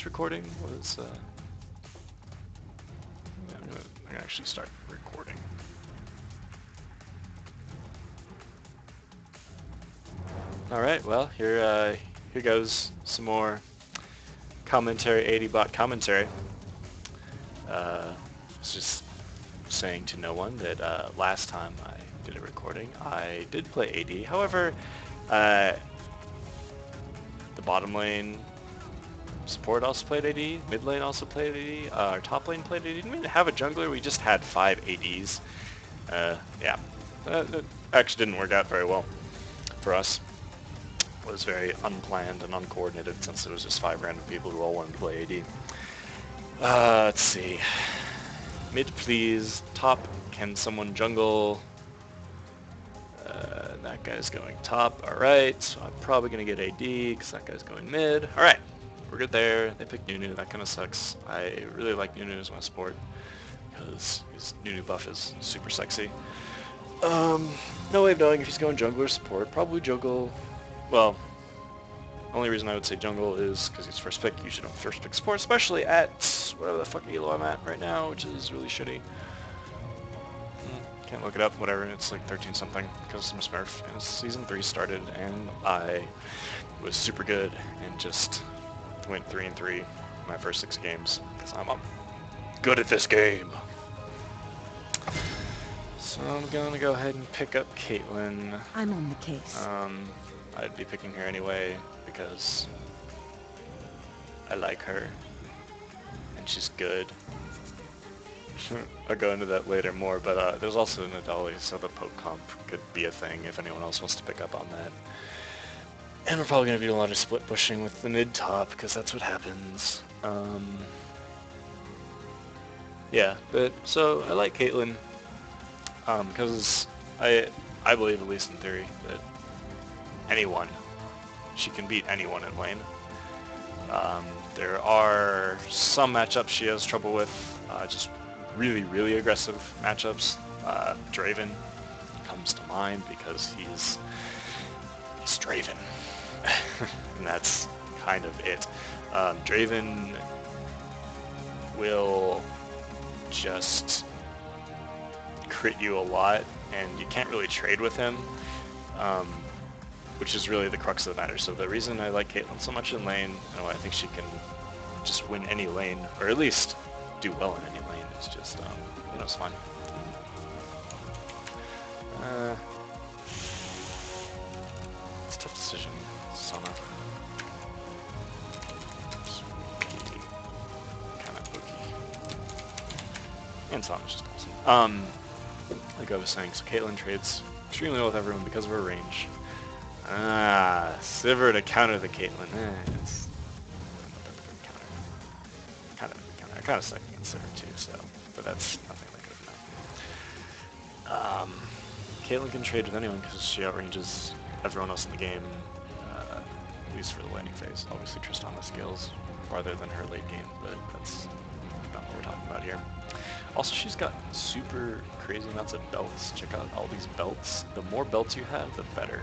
this recording was, I'm gonna actually start recording. Alright, well, here goes some more commentary, 80 bot commentary. Was just saying to no one that last time I did a recording, I did play AD. However, the bottom lane support also played AD, mid lane also played AD, our top lane played AD. Didn't even have a jungler, we just had 5 ADs. Yeah, it actually didn't work out very well for us. It was very unplanned and uncoordinated since it was just 5 random people who all wanted to play AD. Let's see. Mid, please. Top, can someone jungle? That guy's going top. Alright, so I'm probably going to get AD because that guy's going mid. Alright, we're good there. They picked Nunu. That kind of sucks. I really like Nunu as my support because his Nunu buff is super sexy. No way of knowing if he's going jungle or support. Probably jungle. Well, only reason I would say jungle is because he's first pick. You should have first pick support, especially at whatever the fuck elo I'm at right now, which is really shitty. Can't look it up, whatever, it's like 13 something because I'm a Smurf. And season 3 started and I was super good and just went 3-3 my first 6 games because I'm good at this game. So I'm gonna go ahead and pick up Caitlyn. I'm on the case. I'd be picking her anyway because I like her and she's good. I'll go into that later more, but there's also Nadali, so the poke comp could be a thing if anyone else wants to pick up on that. And we're probably going to do a lot of split pushing with the mid top because that's what happens. Yeah, but so I like Caitlyn because I believe, at least in theory, that she can beat anyone in lane. There are some matchups she has trouble with, just really aggressive matchups. Draven comes to mind because he's Draven. And that's kind of it. Draven will just crit you a lot and you can't really trade with him, which is really the crux of the matter. So the reason I like Caitlyn so much in lane, and I think she can just win any lane, or at least do well in any lane, is just, you know, it's fun. It's a tough decision, Sana. Kind of bookie. And Sana's just awesome. Like I was saying, so Caitlyn trades extremely well with everyone because of her range. Sivir to counter the Caitlyn. It's kind of a good counter. I kind of suck against Sivir too, so, but that's nothing like good enough. Caitlyn can trade with anyone because she outranges everyone else in the game, at least for the laning phase. Obviously Tristana's skills farther than her late game, but that's not what we're talking about here. Also, she's got super crazy amounts of belts. Check out all these belts. The more belts you have, the better.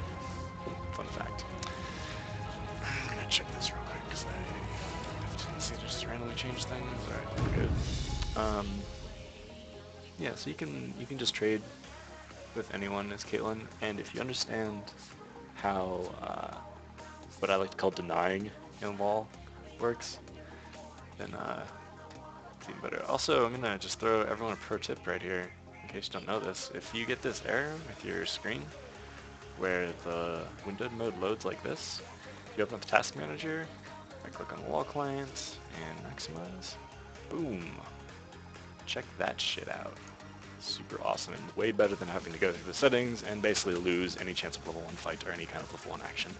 Fun fact. I'm gonna check this real quick because I have a tendency to just randomly change things. Alright, we're good. Yeah, so you can just trade with anyone as Caitlyn, and if you understand how what I like to call denying in LoL works, then it's even better. Also, I'm gonna just throw everyone a pro tip right here, in case you don't know this. If you get this error with your screen, where the windowed mode loads like this, you open up the task manager, I click on the wall client, and maximize. Boom! Check that shit out. Super awesome, and way better than having to go through the settings and basically lose any chance of level 1 fight or any kind of level 1 action.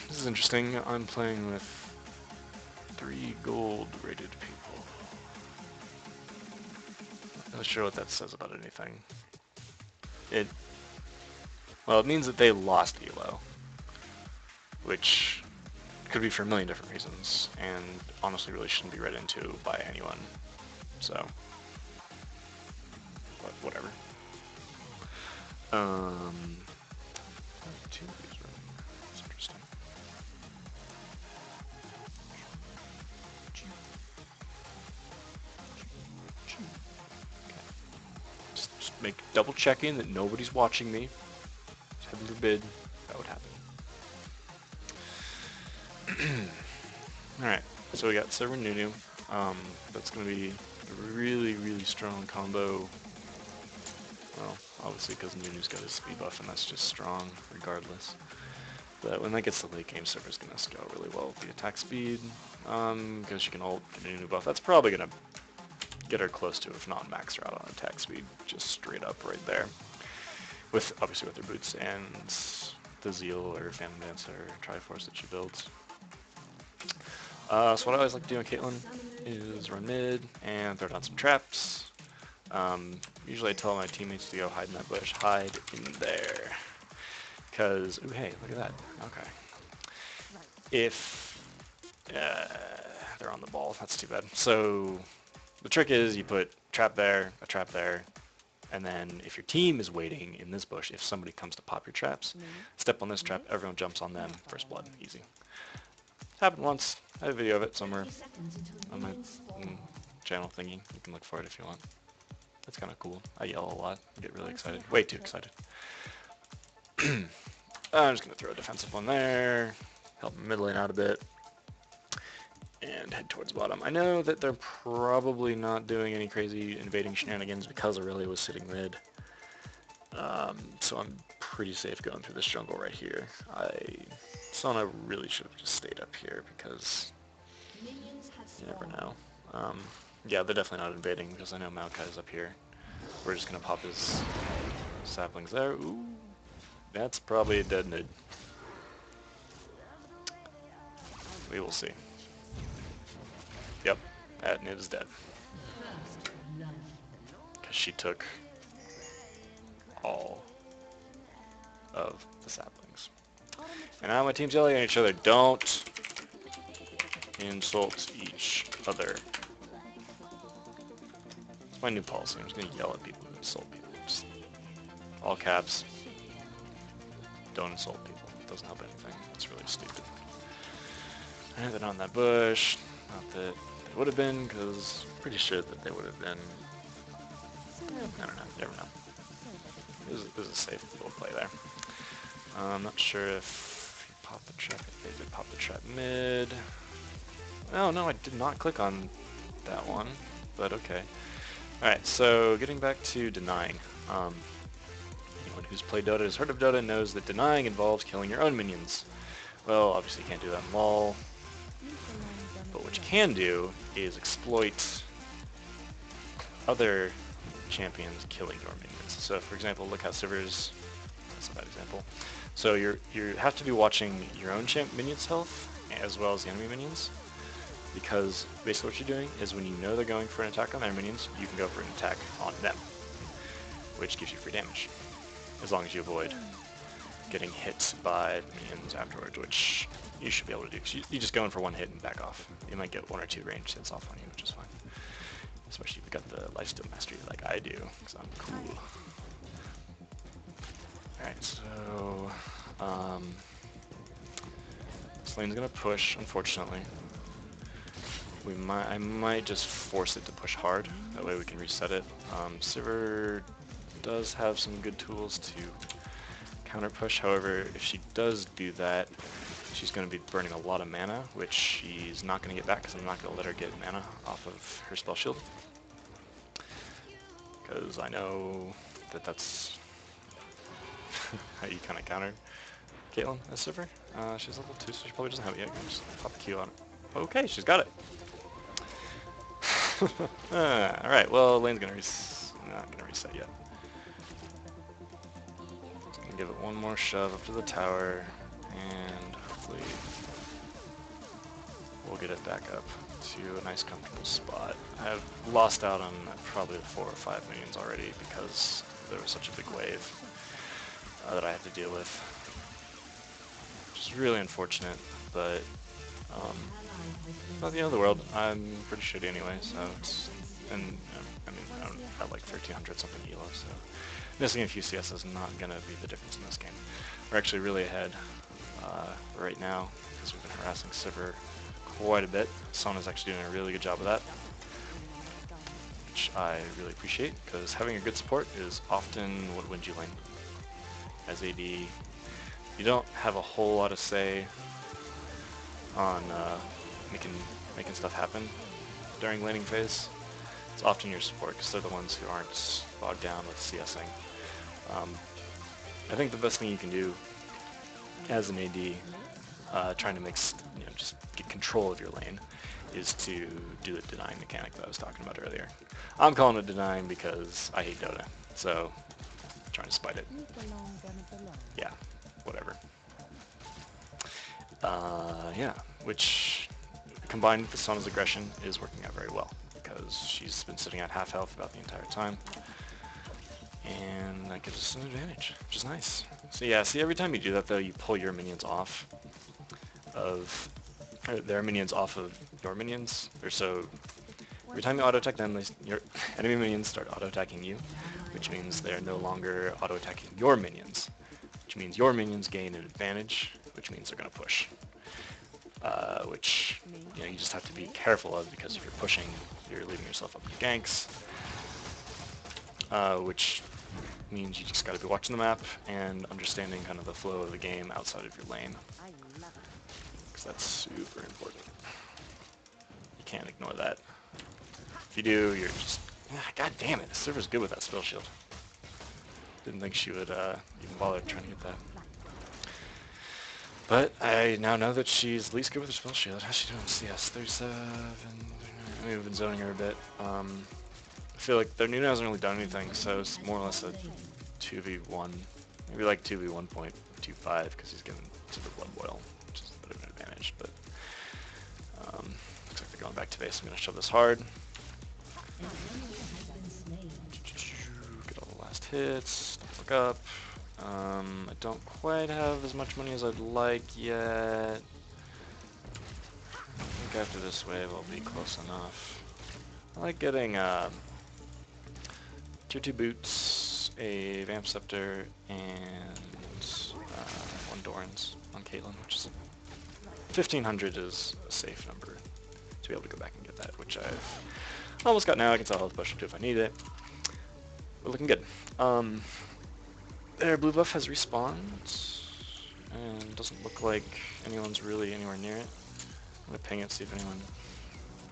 This is interesting. I'm playing with 3 gold rated people. Not sure what that says about anything. Well, it means that they lost elo, which could be for a million different reasons, and honestly really shouldn't be read into by anyone. So, but whatever. Two of these running. That's interesting. make double checking that nobody's watching me. Just have your bid. That would happen. Alright, so we got Silver Nunu. That's going to be a really, really strong combo. Well, obviously because Nunu's got his speed buff and that's just strong regardless. But when that gets to late game, Silver's going to scale really well with the attack speed. Because she can ult, get a Nunu buff. That's probably going to get her close to, if not max her out on attack speed, just straight up right there. With obviously with her boots and the Zeal or Phantom Dance or Triforce that she builds. So what I always like to do on Caitlyn is run mid and throw down some traps. Usually I tell my teammates to go hide in that bush, hide in there. Because, ooh, hey, look at that. Okay. If they're on the ball, that's too bad. So the trick is you put a trap there, and then if your team is waiting in this bush, if somebody comes to pop your traps, step on this trap, everyone jumps on them, first blood, easy. It's happened once. I have a video of it somewhere on my channel thingy. You can look for it if you want. That's kind of cool. I yell a lot. I get really excited. Way too excited. I'm just going to throw a defensive one there, help middle lane out a bit, and head towards bottom. I know that they're probably not doing any crazy invading shenanigans because Aurelia was sitting mid. So I'm pretty safe going through this jungle right here. Sona really should have just stayed up here because you never know. Yeah, they're definitely not invading because I know Maokai's up here. We're just going to pop his saplings there. Ooh, that's probably a dead mid. We will see. Yep, that mid is dead. Because she took all of the saplings. And now my team's yelling at each other. Don't insult each other. It's my new policy. I'm just going to yell at people who insult people. Just all caps. Don't insult people. It doesn't help anything. It's really stupid. And they're not in that bush. Not that they would have been, because I'm pretty sure that they would have been. I don't know. You never know. It was a safe little play there. I'm not sure if he popped the trap. If they did pop the trap mid. Oh no, I did not click on that one. But okay. Alright, so getting back to denying. Anyone who's played Dota, has heard of Dota, knows that denying involves killing your own minions. Well, obviously you can't do that in LoL. But what you can do is exploit other champions killing your minions. So for example, look how Sivir's, that's a bad example. So you have to be watching your own minions' health as well as the enemy minions. Because basically what you're doing is when you know they're going for an attack on their minions, you can go for an attack on them. Which gives you free damage. As long as you avoid getting hit by the minions afterwards, which you should be able to do. Because you just go in for one hit and back off. You might get 1 or 2 range hits off on you, which is fine. Especially if you've got the lifesteal mastery like I do, because I'm cool. Alright, so this lane's gonna push, unfortunately. I might just force it to push hard, that way we can reset it. Sivir does have some good tools to counter push, however, if she does do that, she's going to be burning a lot of mana, which she's not going to get back because I'm not going to let her get mana off of her spell shield. Because I know that that's how you kind of counter Caitlyn as Sivir. She's level 2, so she probably doesn't have it yet. Just pop the Q on it. Okay, she's got it. Alright, well, lane's not gonna reset yet. Just gonna give it one more shove up to the tower, and hopefully we'll get it back up to a nice comfortable spot. I've lost out on probably 4 or 5 minions already because there was such a big wave that I had to deal with. Which is really unfortunate, but not the end of the world. I'm pretty shitty anyway, so it's, and I mean, I'm at like 1300 something elo, so missing a few CS is not gonna be the difference in this game. We're actually really ahead right now because we've been harassing Sivir quite a bit. Sona's actually doing a really good job of that. which I really appreciate, because having a good support is often what wins you lane. As AD, you don't have a whole lot of say on making stuff happen during laning phase. It's often your support, because they're the ones who aren't bogged down with CSing. I think the best thing you can do as an AD, trying to just get control of your lane, is to do the denying mechanic that I was talking about earlier. I'm calling it denying because I hate Dota, so I'm trying to spite it. Yeah, whatever. Yeah, which combined with Sana's aggression is working out very well, because she's been sitting at half health about the entire time, and that gives us an advantage, which is nice. So yeah, see, every time you do that though, you pull your minions off of their minions off of your minions, or so every time you auto-attack them, your enemy minions start auto-attacking you, which means they're no longer auto-attacking your minions, which means your minions gain an advantage, which means they're going to push. Which you just have to be careful of, because if you're pushing, you're leaving yourself up to ganks, which means you just got to be watching the map and understanding kind of the flow of the game outside of your lane, because that's super important. You can't ignore that. If you do, you're just... God damn it, the server's good with that spell shield. Didn't think she would even bother trying to get that. But I now know that she's at least good with her spell shield. How's she doing? CS 37. I mean, we've been zoning her a bit. I feel like their Nuna hasn't really done anything, so it's more or less a 2v1. Maybe like 2v1.25, because he's given to the Blood Boil, which is a bit of an advantage. But looks like they're going back to base. I'm going to shove this hard. Get all the last hits. Look up. I don't quite have as much money as I'd like yet. I think after this wave I'll be close enough. I like getting tier 2 boots, a Vamp Scepter, and 1 Doran's on Caitlyn, which is 1500 is a safe number to be able to go back and get that, which I've almost got now. I can sell health push to if I need it. We're looking good. Their blue buff has respawned, and doesn't look like anyone's really anywhere near it. I'm gonna ping it, see if anyone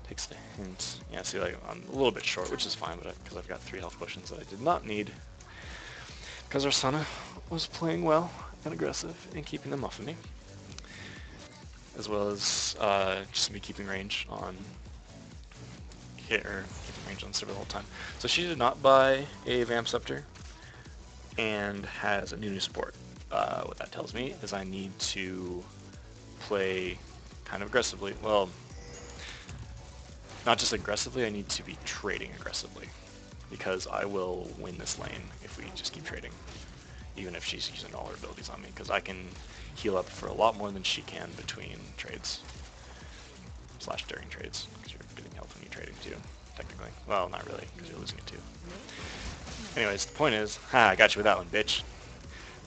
takes the hint. Yeah, see, like, I'm a little bit short, which is fine, but because I've got 3 health potions that I did not need, because our Sana was playing well and aggressive and keeping them off of me, as well as just me keeping range on keeping range on server the whole time. So she did not buy a Vamp Scepter and has a new support. What that tells me is I need to play kind of aggressively. Well, not just aggressively, I need to be trading aggressively, because I will win this lane if we just keep trading, even if she's using all her abilities on me, because I can heal up for a lot more than she can between trades, / during trades, because you're getting health when you're trading too, technically. Well, not really, because you're losing it too. Anyways, the point is, I got you with that one, bitch.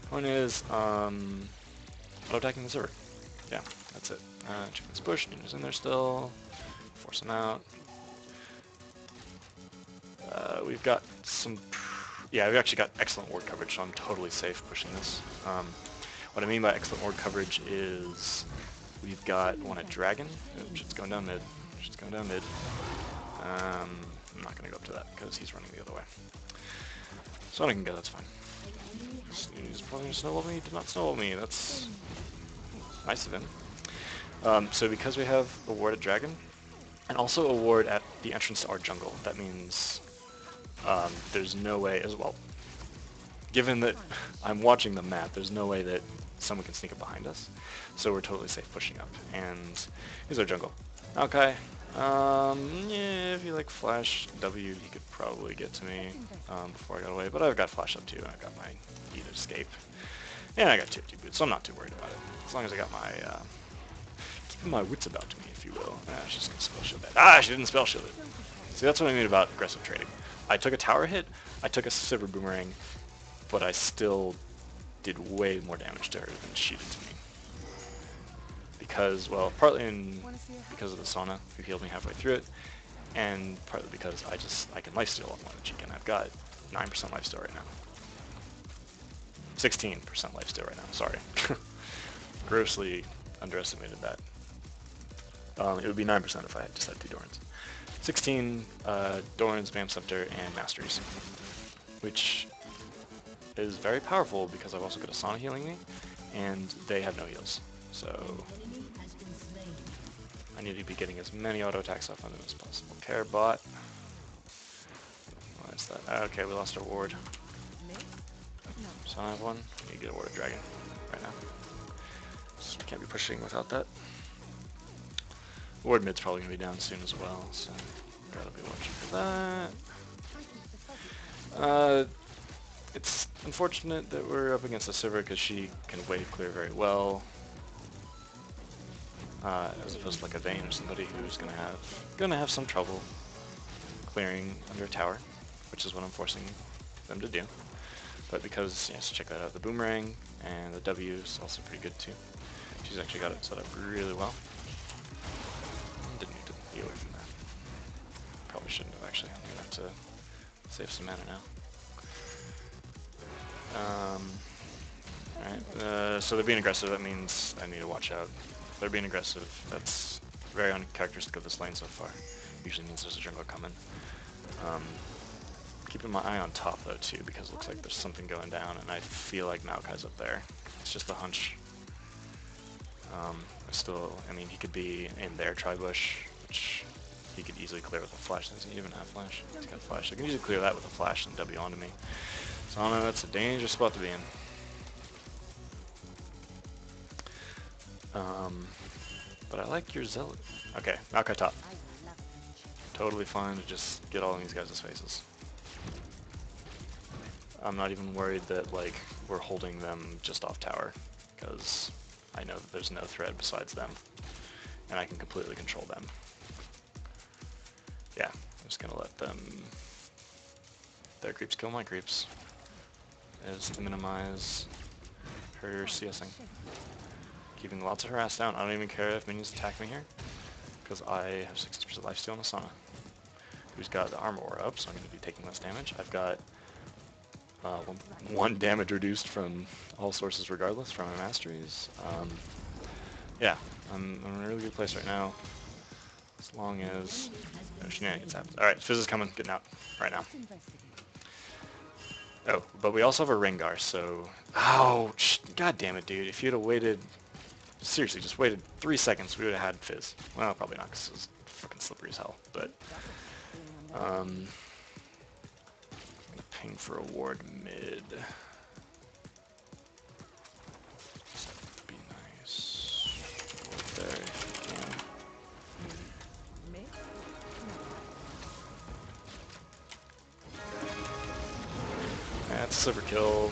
The point is, auto-attacking the server. Yeah, that's it. Chicken's push, Nuna's in there still. Force him out. We've got some... Yeah, we've actually got excellent ward coverage, so I'm totally safe pushing this. What I mean by excellent ward coverage is we've got one at Dragon. Oops, shit's going down mid. Shit's going down mid. I'm not going to go up to that, because he's running the other way. So I can go, that's fine. He's probably going to snowball me. Did not snowball me. That's nice of him. So because we have a ward at Dragon, and also a ward at the entrance to our jungle, that means there's no way as well. Given that I'm watching the map, there's no way that someone can sneak up behind us. So we're totally safe pushing up. And here's our jungle. Okay. Yeah, if you like flash W, you could probably get to me before I got away, but I've got flash up too, and I've got my E to escape. And I got tier 2 boots, so I'm not too worried about it. As long as I got my, keeping my wits about me, if you will. She's just gonna spell shield that. She didn't spell shield it. See, that's what I mean about aggressive trading. I took a tower hit, I took a silver boomerang, but I still did way more damage to her than she did to me. Because, well, partly because of the Sana, who healed me halfway through it, and partly because I can lifesteal on one cheek, and I've got 9% lifesteal right now. 16% lifesteal right now, sorry. Grossly underestimated that. It would be 9% if I had just had 2 Dorans. 16 Dorans, Bam Scepter, and Masteries, which is very powerful because I've also got a Sana healing me, and they have no heals. So I need to be getting as many auto attacks off on them as possible. Care bot. Why is that? Okay, we lost our ward. So I have one. I need to get a warded dragon right now. So can't be pushing without that. Ward mid's probably gonna be down soon as well, so gotta be watching for that. It's unfortunate that we're up against a server because she can wave clear very well, as opposed to like a Vayne or somebody who's gonna have some trouble clearing under a tower, which is what I'm forcing them to do. But because, yes, check that out, the boomerang and the W is also pretty good too. She's actually got it set up really well. Didn't need to be away from that. Probably shouldn't have actually. I'm gonna have to save some mana now. Alright, so they're being aggressive, that means I need to watch out. If they're being aggressive, that's very uncharacteristic of this lane so far. Usually means there's a jungle coming. Keeping my eye on top though too, because it looks like there's something going down, and I feel like Maokai's up there. It's just a hunch. I mean, he could be in their tri-bush, which he could easily clear with a flash. Doesn't he even have flash? He's got flash. I can usually clear that with a flash and W onto me. So I don't know, that's a dangerous spot to be in. But I like your zealot. Okay, Maokai top. Totally fine to just get all of these guys' faces. I'm not even worried that, like, we're holding them just off tower, because I know that there's no threat besides them, and I can completely control them. Yeah, I'm just gonna let them, their creeps kill my creeps, is to minimize her CSing. Keeping lots of harass down. I don't even care if minions attack me here, because I have 60% lifesteal on the Sana, who's got the armor aura up, so I'm going to be taking less damage. I've got one damage reduced from all sources regardless from my masteries. Yeah, I'm in a really good place right now, as long as no shenanigans happen. Alright, Fizz is coming, getting out right now. Oh, but we also have a Rengar, so... Ouch! God damn it, dude. If you'd have waited... Seriously, just waited 3 seconds, we would have had Fizz. Well, probably not, because it was fucking slippery as hell, but... I'm gonna ping for a ward mid. Be nice. Ward there if you can. That's a silver kill.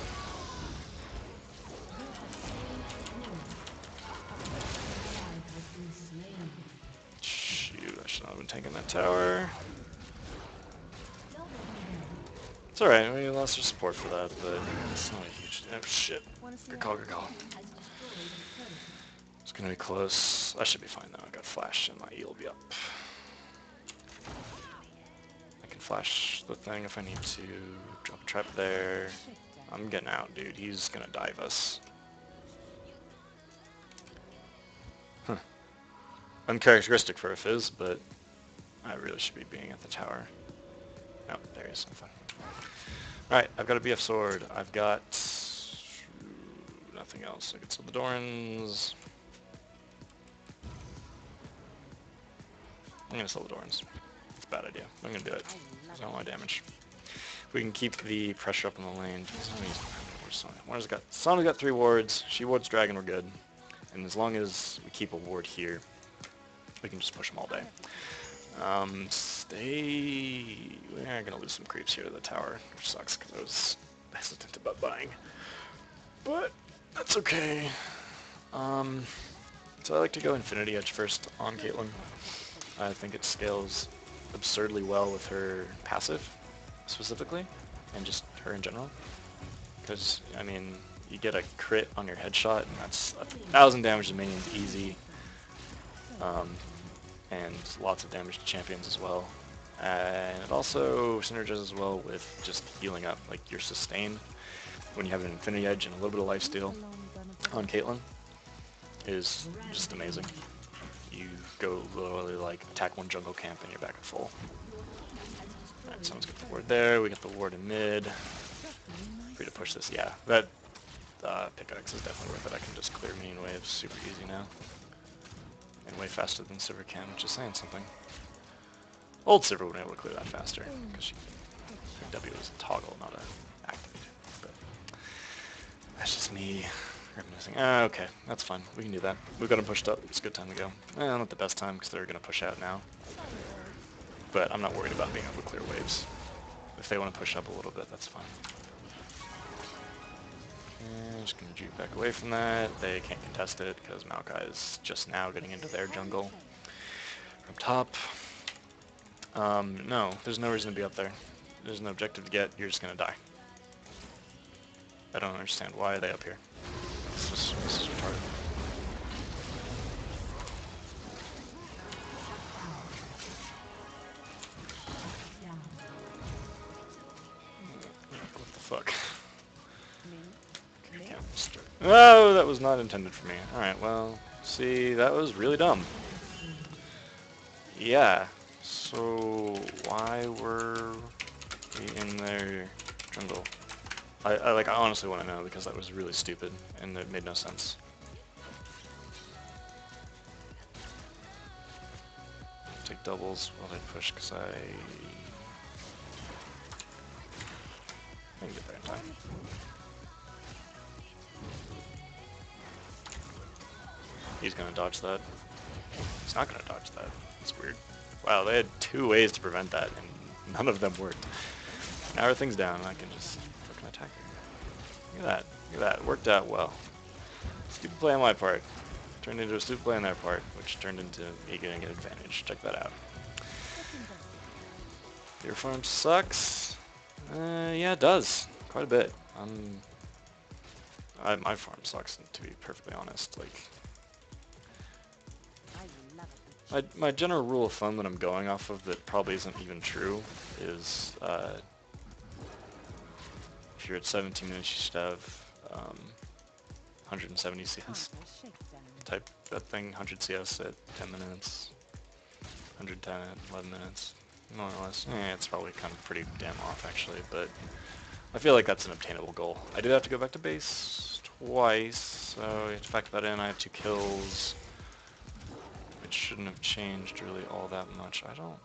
Shoot, I should not have been taking that tower. It's alright, we lost our support for that, but it's not a huge... Oh shit. Good call, good call. It's gonna be close. I should be fine though, I got flash and my E will be up. I can flash the thing if I need to. Drop a trap there. I'm getting out, dude. He's gonna dive us. Huh. Uncharacteristic for a Fizz, but I really should be being at the tower. No, there he is. I'm fine. Alright, I've got a BF sword. I've got nothing else. I can sell the Dorans. I'm gonna sell the Dorans. It's a bad idea. I'm gonna do it. Because I don't want damage. If we can keep the pressure up in the lane. Sana's got 3 wards. She wards dragon, we're good. And as long as we keep a ward here, we can just push them all day. We're gonna lose some creeps here to the tower, which sucks because I was hesitant about buying. But that's okay. So I like to go Infinity Edge first on Caitlyn. I think it scales absurdly well with her passive, specifically, and just her in general. Because, I mean, you get a crit on your headshot, and that's 1,000 damage to minions easy. And lots of damage to champions as well. And it also synergizes well with just healing up, like your sustain when you have an Infinity Edge and a little bit of lifesteal on Caitlyn is just amazing. You go literally like attack one jungle camp and you're back at full. Alright, someone's got the ward there, we got the ward in mid. Free to push this, yeah. That pickaxe is definitely worth it. I can just clear minion waves super easy now. And way faster than Sivir can, which is saying something. Old Sivir would be able to clear that faster, because W is a toggle, not an activate. But that's just me reminiscing. Okay, that's fine. We can do that. We've got them pushed up. It's a good time to go. Not the best time, because they're going to push out now. But I'm not worried about being able to clear waves. If they want to push up a little bit, that's fine. Okay, just going to juke back away from that. They can't contest it, because Maokai is just now getting into their jungle from top. No, there's no reason to be up there. There's no objective to get, you're just gonna die. I don't understand why are they up here. This is retarded. What the fuck? Oh, that was not intended for me. Alright, well, see, that was really dumb. Yeah. So, why were we in their jungle? I honestly want to know, because that was really stupid, and it made no sense. Take doubles while they push, because I can get there in time. He's gonna dodge that. He's not gonna dodge that. It's weird. Wow, they had 2 ways to prevent that, and none of them worked. Now everything's down, and I can just fucking attack her. Look at that. Look at that. It worked out well. Stupid play on my part. Turned into a stupid play on their part, which turned into me getting an advantage. Check that out. Your farm sucks? Yeah, it does. Quite a bit. My farm sucks, to be perfectly honest. Like, my general rule of thumb that I'm going off of that probably isn't even true is if you're at 17 minutes, you should have 170 CS. Type that thing, 100 CS at 10 minutes, 110 at 11 minutes, more or less. It's probably kind of pretty damn off actually, but I feel like that's an obtainable goal. I did have to go back to base twice, so you have to factor that in. I have 2 kills. It shouldn't have changed really all that much. I don't know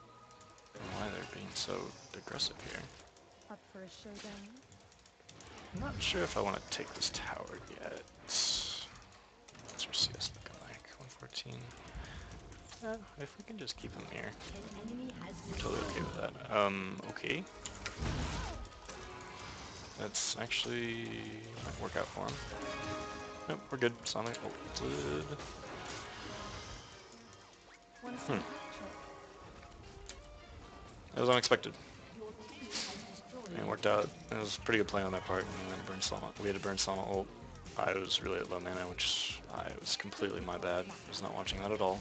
why they're being so aggressive here. Up for a showdown? I'm not sure if I want to take this tower yet. What's our CS looking like? 114. If we can just keep him here. I'm totally okay with that. Okay. That's actually might work out for him. Nope, we're good. Sonic ulted. That was unexpected. And it worked out. It was a pretty good play on that part. And then we had to burn Sonic ult. I was really at low mana, which was completely my bad. I was not watching that at all.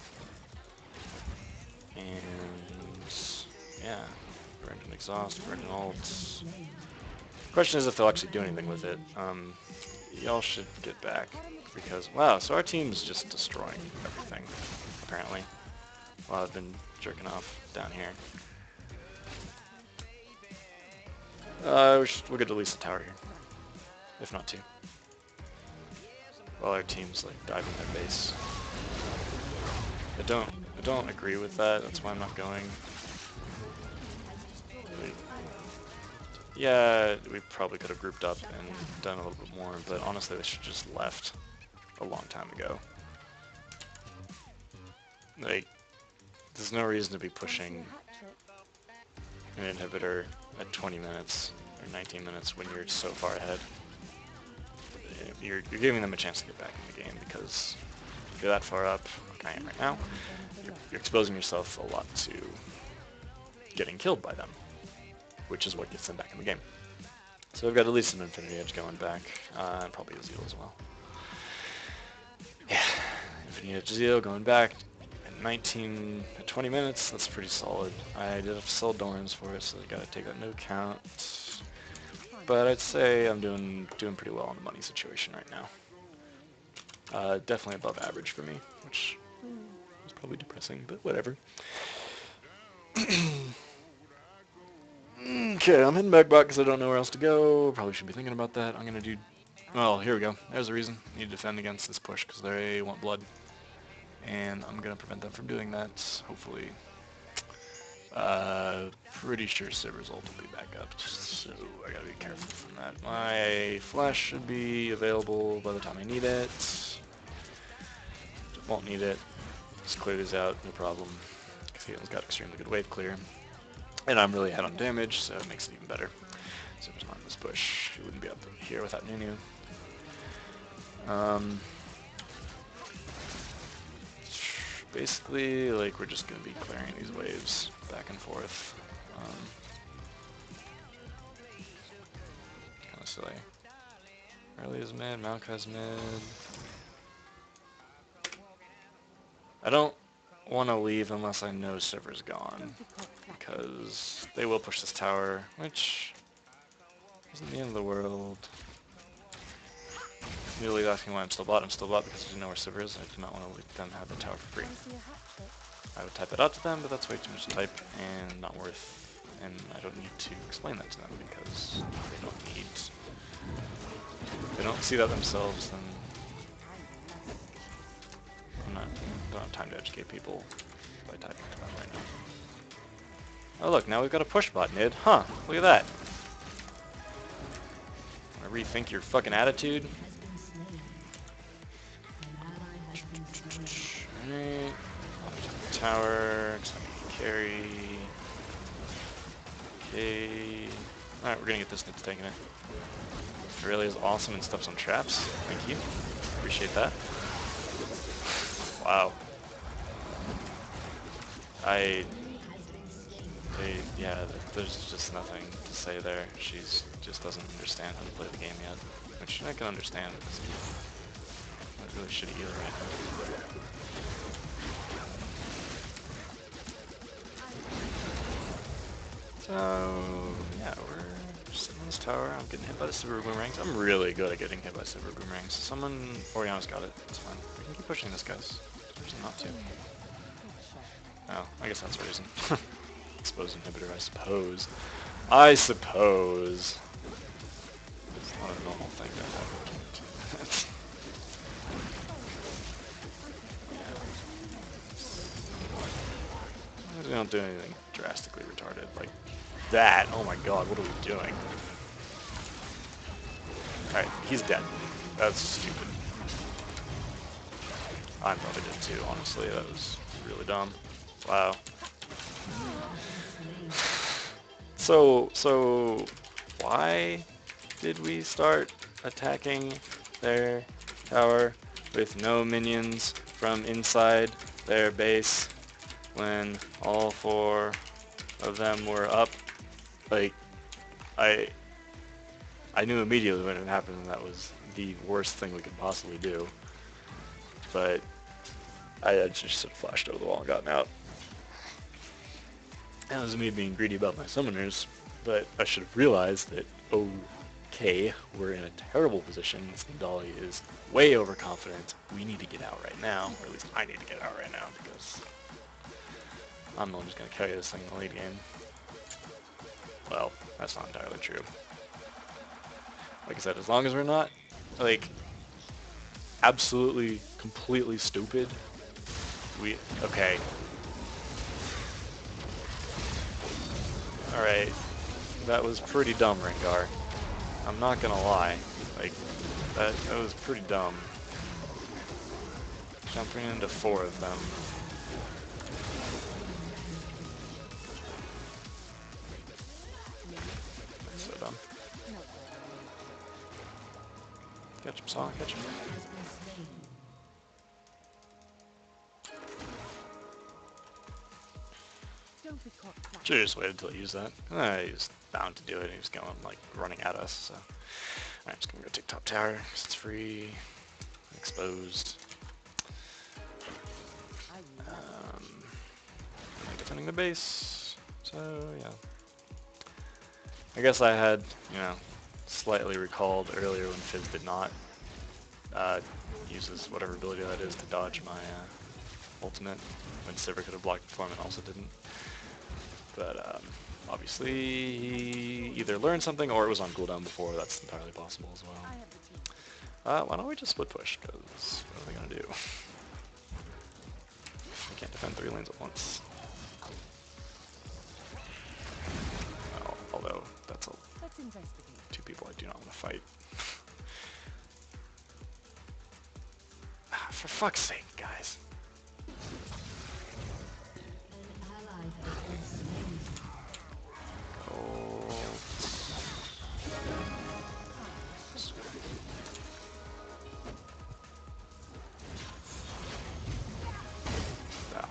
And yeah, burned an exhaust, burned an ult. Question is if they'll actually do anything with it. Y'all should get back because wow, so our team's just destroying everything apparently. While I've been jerking off down here. We'll get at least a tower here, if not 2. While our team's like diving their base. I don't agree with that. That's why I'm not going. Yeah, we probably could have grouped up and done a little bit more, but honestly, they should have just left a long time ago. Like, there's no reason to be pushing an inhibitor at 20 minutes or 19 minutes when you're so far ahead. You're giving them a chance to get back in the game because if you're that far up, like I am right now, you're exposing yourself a lot to getting killed by them, which is what gets them back in the game. So we've got at least an Infinity Edge going back, and probably a Zeal as well. Yeah, Infinity Edge Zeal going back, and 19 at 20 minutes. That's pretty solid. I did have to sell Dorans for it, so I gotta take that into account. But I'd say I'm doing pretty well on the money situation right now. Definitely above average for me, which is probably depressing, but whatever. Okay, I'm heading back because I don't know where else to go. Probably should be thinking about that. I'm gonna do... Well, here we go. There's the reason. I need to defend against this push because they want blood. And I'm gonna prevent them from doing that, hopefully. Pretty sure Sivers ult will be back up, so I gotta be careful from that. My flash should be available by the time I need it. Won't need it. Just clear these out, no problem. Caitlyn's got extremely good wave clear. And I'm really ahead on damage, so it makes it even better. Sivers not in this push. He wouldn't be up here without Nunu. Basically, like, we're just gonna be clearing these waves back and forth. Kind of silly. Early is mid, Maokai's mid. I don't want to leave unless I know Siver's gone, because they will push this tower, which isn't the end of the world. Immediately asking why I'm still bot because I didn't know where Siver is. I did not want to let them have the tower for free. I would type it out to them, but that's way too much to type and not worth, and I don't need to explain that to them because they don't need, if they don't see that themselves, then don't have time to educate people by typing to them right now. Oh look, now we've got a push bot mid. Huh, look at that. Wanna rethink your fucking attitude? Alright, tower, carry. Okay. Alright, we're gonna get this nit's taking it. Aurelia is awesome and steps on traps. Thank you. Appreciate that. Wow. Yeah, there's just nothing to say there. She's just doesn't understand how to play the game yet. Which I can understand because I'm really shitty healer right now. So, yeah, we're sitting on this tower. I'm getting hit by the Silver Boomerangs. I'm really good at getting hit by Silver Boomerangs. Someone, Oriana's got it. It's fine. We can keep pushing this, guys. There's reason not to. Oh, I guess that's the reason. Exposed inhibitor, I suppose. I suppose. It's not a normal thing to happen. We don't do anything drastically retarded like that. Oh my god, what are we doing? Alright, he's dead. That's stupid. I probably did too, honestly. That was really dumb. Wow. So why did we start attacking their tower with no minions from inside their base when all 4 of them were up? Like, I knew immediately when it happened and that was the worst thing we could possibly do. But I just sort of flashed over the wall and gotten out. That was me being greedy about my summoners, but I should have realized that, okay, we're in a terrible position. Dolly is way overconfident. We need to get out right now, or at least I need to get out right now, because I'm the one who's going to carry this thing in the late game. Well, that's not entirely true. Like I said, as long as we're not, like, absolutely, completely stupid, okay. Alright, that was pretty dumb, Rengar. I'm not gonna lie. Like, that was pretty dumb. Jumping into 4 of them. So dumb. Catch him, Song, catch him. Should've just waited until he used that. He was bound to do it. He was going, like, running at us, so. Alright, I'm just gonna go take top tower, because it's free. Exposed. defending the base. So yeah. I guess I had, you know, slightly recalled earlier when Fizz did not use his whatever ability that is to dodge my ultimate, when Sivir could have blocked it for him and also didn't. But obviously he either learned something or it was on cooldown before. That's entirely possible as well. Why don't we just split push? Because what are they gonna do? I can't defend 3 lanes at once. Although that's 2 people I do not want to fight. For fuck's sake, guys.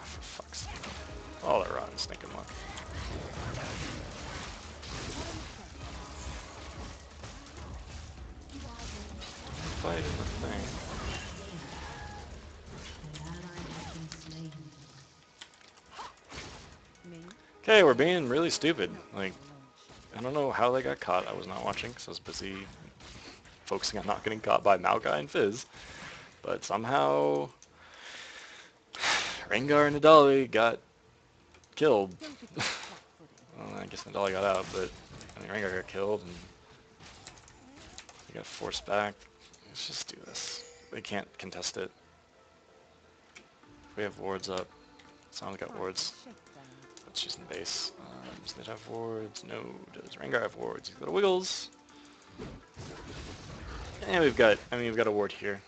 For fuck's sake. All that run, stinking luck. Fighting the thing. Okay, we're being really stupid. Like, I don't know how they got caught. I was not watching because I was busy focusing on not getting caught by Maokai and Fizz. But somehow Rengar and Nidalee got killed. Well, I guess Nidalee got out, but I mean, Rengar got killed and they got forced back. Let's just do this. They can't contest it. We have wards up. Someone's got wards. But she's in base. Does they have wards? No. Does Rengar have wards? He's got a Wiggles. And we've got a ward here.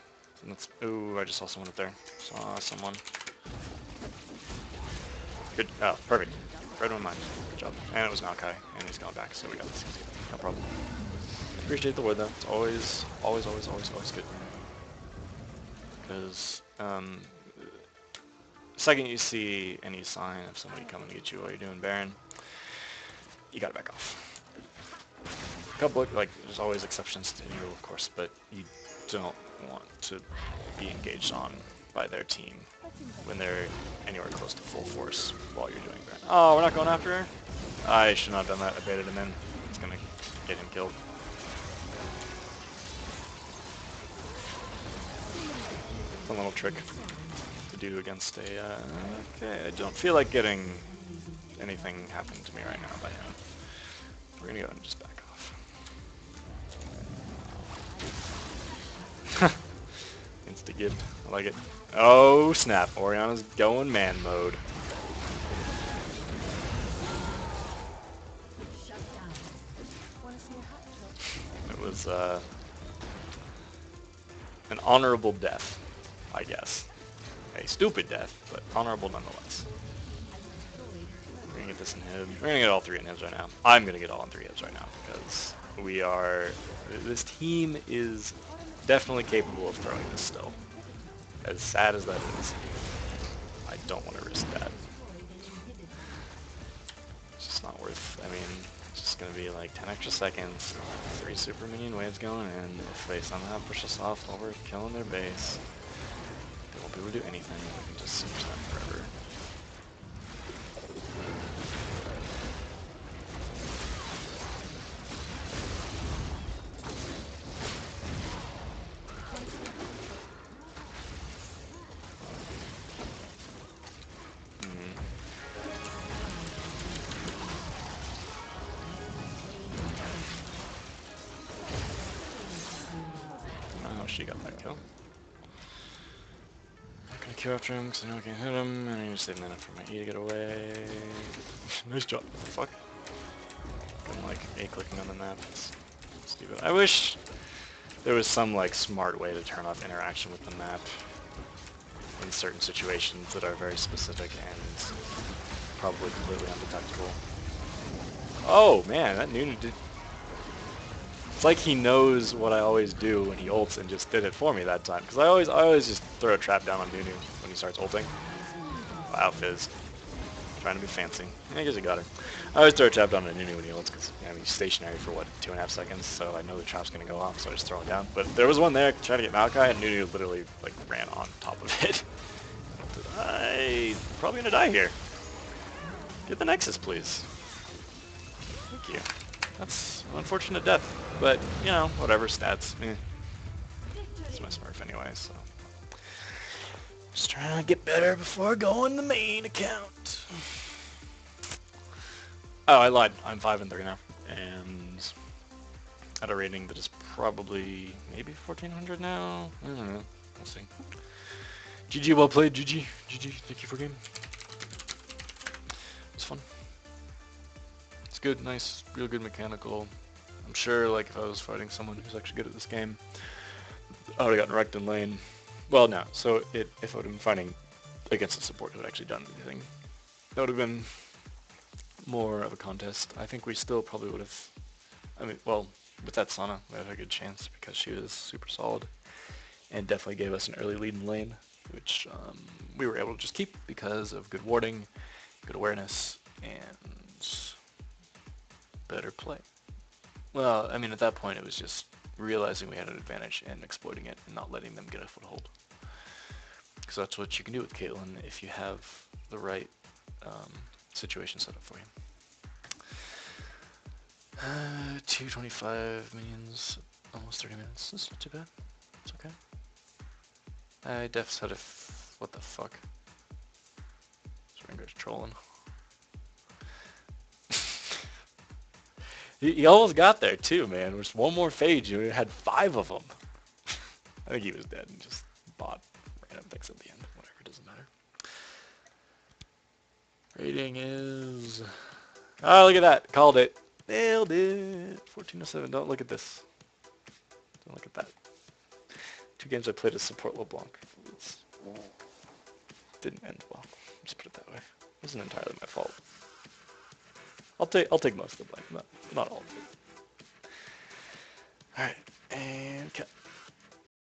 And that's, ooh, I just saw someone up there. Saw someone. Good. Oh, perfect. Right on mine. Good job. And it was Maokai, and he's going back, so we got this. No problem. Appreciate the ward though. It's always good. Because the second you see any sign of somebody coming to get you while you're doing Baron, you gotta back off. There's always exceptions to the rule, of course, but you don't want to be engaged on by their team when they're anywhere close to full force while you're doing Baron. Oh, we're not going after her? I should not have done that. I baited him in. It's gonna get him killed. Fun little trick to do against a... okay, I don't feel like getting anything happen to me right now by him. We're gonna go and just back off. Insta-gib. I like it. Oh, snap. Oriana's going man mode. It was an honorable death, I guess. A stupid death, but honorable nonetheless. We're gonna get this inhib. We're gonna get all 3 inhibs right now. I'm gonna get all 3 inhibs right now because we are... this team is definitely capable of throwing this still. As sad as that is, I don't want to risk that. It's just not worth... I mean, it's just gonna be like 10 extra seconds, 3 super minion waves going in. If they somehow push us off while we're killing their base, they won't be able to do anything. We can just siege them forever. Oh, she got that kill. Not gonna queue after him because I know I can hit him, and I need to save mana for my E to get away. Nice job. Fuck. I'm like A-clicking on the map. It's stupid. I wish there was some like smart way to turn off interaction with the map in certain situations that are very specific and probably completely undetectable. Oh man, that Nunu did... It's like he knows what I always do when he ults and just did it for me that time. Because I always just throw a trap down on Nunu when he starts ulting. Wow, Fizz. Trying to be fancy. I guess he got her. I always throw a trap down on Nunu when he ults because he's stationary for what, 2.5 seconds, so I know the trap's gonna go off, so I just throw it down. But there was one there trying to get Maokai, and Nunu literally like ran on top of it. I'm probably gonna die here. Get the Nexus, please. Thank you. That's an unfortunate death, but, you know, whatever, stats. It's my Smurf anyway, so. Just trying to get better before going the main account. Oh, I lied. I'm 5-3 now, and at a rating that is probably maybe 1400 now. I don't know. We'll see. GG, well played. GG. GG. Thank you for game. It was fun. It's good, nice, real good mechanical. I'm sure, like, if I was fighting someone who's actually good at this game, I would have gotten wrecked in lane. Well, no. So if I would have been fighting against a support who had actually done anything, that would have been more of a contest. I think we still probably would have. I mean, well, with that Sana, we had a good chance because she was super solid and definitely gave us an early lead in lane, which we were able to just keep because of good warding, good awareness, and better play. Well, I mean, at that point, it was just realizing we had an advantage and exploiting it and not letting them get a foothold. Because that's what you can do with Caitlyn if you have the right situation set up for you. 225 minions, almost 30 minutes. That's not too bad. It's okay. I def said what the fuck? This Ringer's trolling. He almost got there too, man. There's one more phase. You had 5 of them. I think he was dead and just bought random things at the end. Whatever, it doesn't matter. Rating is... Oh, look at that. Called it. Nailed it. 1407. Don't look at this. Don't look at that. 2 games I played as support LeBlanc. Didn't end well. Just put it that way. It wasn't entirely my fault. I'll take most of the blame, not all of it. Alright, and cut.